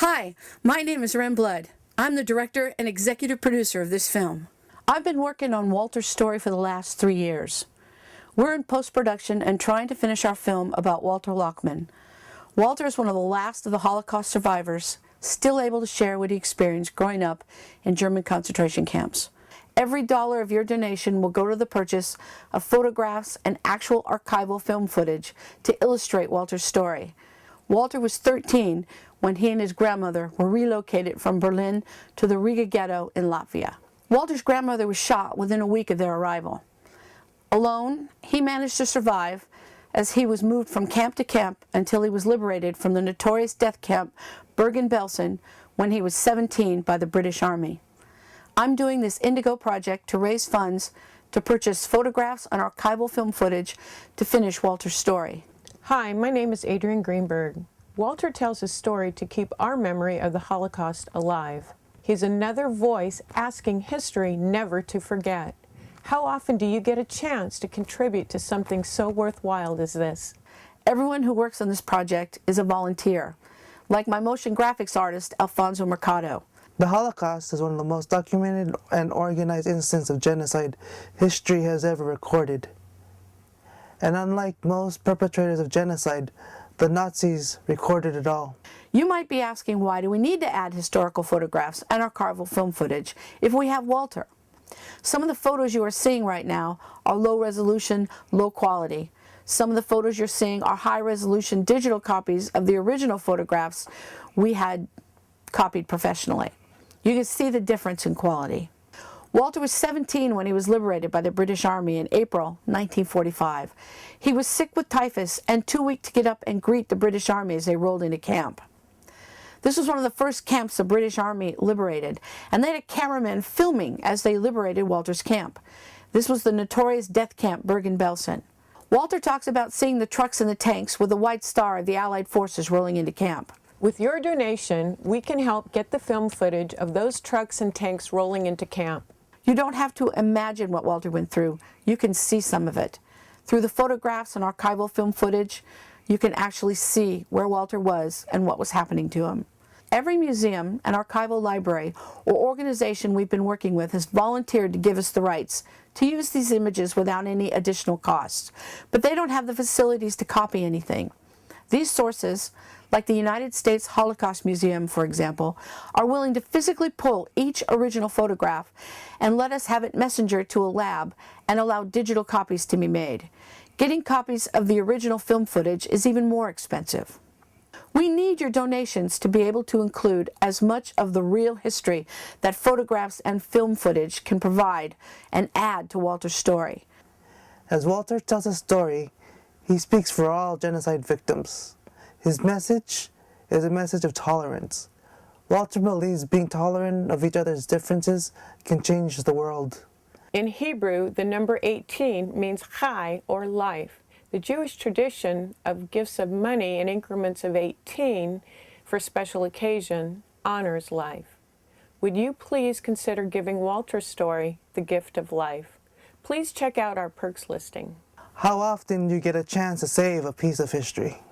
Hi, my name is Ren Blood. I'm the director and executive producer of this film. I've been working on Walter's story for the last 3 years. We're in post-production and trying to finish our film about Walter Lachman. Walter is one of the last of the Holocaust survivors, still able to share what he experienced growing up in German concentration camps. Every dollar of your donation will go to the purchase of photographs and actual archival film footage to illustrate Walter's story. Walter was 13 when he and his grandmother were relocated from Berlin to the Riga Ghetto in Latvia. Walter's grandmother was shot within a week of their arrival. Alone, he managed to survive as he was moved from camp to camp until he was liberated from the notorious Death Camp Bergen Belsen when he was 17 by the British Army. I'm doing this Indigo project to raise funds to purchase photographs and archival film footage to finish Walter's story. Hi, my name is Adrienne Greenberg. Walter tells his story to keep our memory of the Holocaust alive. He's another voice asking history never to forget. How often do you get a chance to contribute to something so worthwhile as this? Everyone who works on this project is a volunteer, like my motion graphics artist, Alfonso Mercado. The Holocaust is one of the most documented and organized instances of genocide history has ever recorded. And unlike most perpetrators of genocide, the Nazis recorded it all. You might be asking, why do we need to add historical photographs and archival film footage if we have Walter? Some of the photos you are seeing right now are low resolution, low quality. Some of the photos you're seeing are high resolution digital copies of the original photographs we had copied professionally. You can see the difference in quality. Walter was 17 when he was liberated by the British Army in April 1945. He was sick with typhus and too weak to get up and greet the British Army as they rolled into camp. This was one of the first camps the British Army liberated, and they had a cameraman filming as they liberated Walter's camp. This was the notorious Death Camp Bergen Belsen. Walter talks about seeing the trucks and the tanks with the white star of the Allied forces rolling into camp. With your donation, we can help get the film footage of those trucks and tanks rolling into camp. You don't have to imagine what Walter went through. You can see some of it. Through the photographs and archival film footage, you can actually see where Walter was and what was happening to him. Every museum and archival library or organization we've been working with has volunteered to give us the rights to use these images without any additional costs, but they don't have the facilities to copy anything. These sources, like the United States Holocaust Museum, for example, are willing to physically pull each original photograph and let us have it messengered to a lab and allow digital copies to be made. Getting copies of the original film footage is even more expensive. We need your donations to be able to include as much of the real history that photographs and film footage can provide and add to Walter's story. As Walter tells his story, he speaks for all genocide victims. His message is a message of tolerance. Walter believes being tolerant of each other's differences can change the world. In Hebrew, the number 18 means chai, or life. The Jewish tradition of gifts of money in increments of 18 for special occasion honors life. Would you please consider giving Walter's story the gift of life? Please check out our perks listing. How often do you get a chance to save a piece of history?